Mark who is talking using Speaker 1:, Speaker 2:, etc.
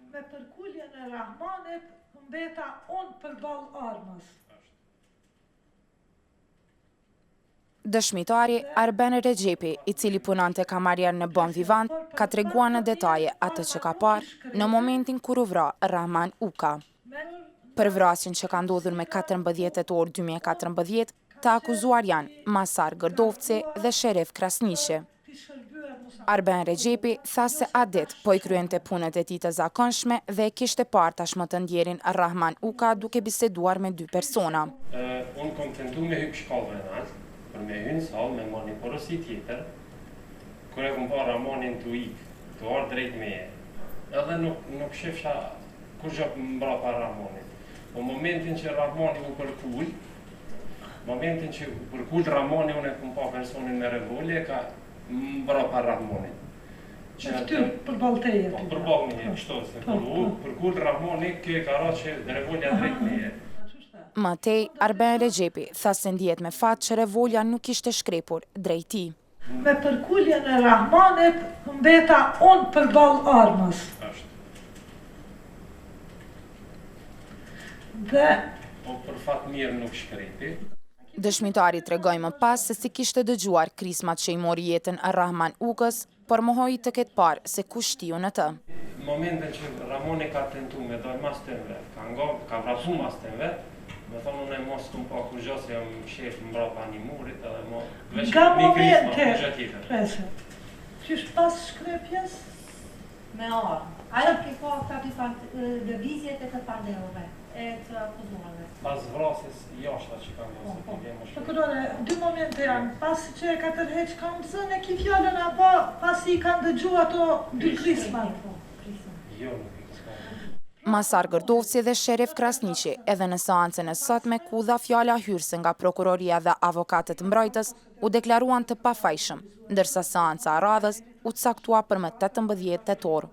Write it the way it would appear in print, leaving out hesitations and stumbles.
Speaker 1: Me përkulljen e Rahmanit, mbeta unë përballë armës.
Speaker 2: Dëshmitari Arben Rexhepi, i cili punonte kamarier në Bon Vivant, ka treguar në detaje atë që ka parë në momentin kur u vra Rahman Uka. Për vrasjen që ka ndodhur me 14 tetor 2014, të akuzuar janë Masar Gërdovci dhe Sherif Krasniqi. Arben Rexhepi tha se Adit po i kryente punët e tij të zakonshme dhe e kishte parë tashmë të ndjerin Rahman Uka duke biseduar me 2 persona.
Speaker 3: Unë kom tentu me hyp shkallën e nalt, për me hynë sallë, me marrë një porosi tjetër, kër e kom parë Rahmanin të ikë, të ardhë drejt meje. Edhe nuk shifsha kur gjë mbra pa Rahmanin. Po momentin që Rahmani u përkull, Rahmani unë e kom pa personin me revolje, ka mbra pa Rahmanin.
Speaker 1: Që ty përballë teje?
Speaker 3: Po, përballë meje, kështu se përkull Rahmani, kjo e ka ra që revolja drejt meje.
Speaker 2: Matej Arben Rexhepi tha se ndihet me fat që revolja nuk ishte shkrepur drejt tij.
Speaker 1: Me përkulljen e Rahmanit, mbeta unë përballë armës. Dhe
Speaker 3: po për fat mirë nuk shkrepi.
Speaker 2: Dëshmitari tregoi më pas se si kishte dëgjuar krismat që i mori jetën Rahman Ukës, por mohoi të ketë parë se kush shtiu në të.
Speaker 3: Në momentin që Rahmani ka tentu me dojë masten vet, ka vratu masten vet, me thonë unë e mos t'kum pa kur gjë se jam shef mbrapa një murit edhe mo veç një krisma, kur gjë tjetër.
Speaker 1: Qysh pas shkrepjes?
Speaker 4: Me arë. Ajo ki ka këta lëvizjet e të pandeove, e të akuzuarve.
Speaker 3: Pas vrasjes jashta që ka ndosë të vjenë më
Speaker 1: Prokurore, 2 momente janë, pas që e ka tërheq kam zënë e ki fjallën apo pas i kanë dëgju ato 2 krismat?
Speaker 3: Jo, nuk i kësë.
Speaker 2: Masar Gërdovci dhe Sherif Krasniqi, edhe në seancën e sotme ku dha fjala hyrëse nga prokuroria dhe avokatët mbrojtës, u deklaruan të pafajshëm, ndërsa seanca e radhës u caktua për më 18 tetor.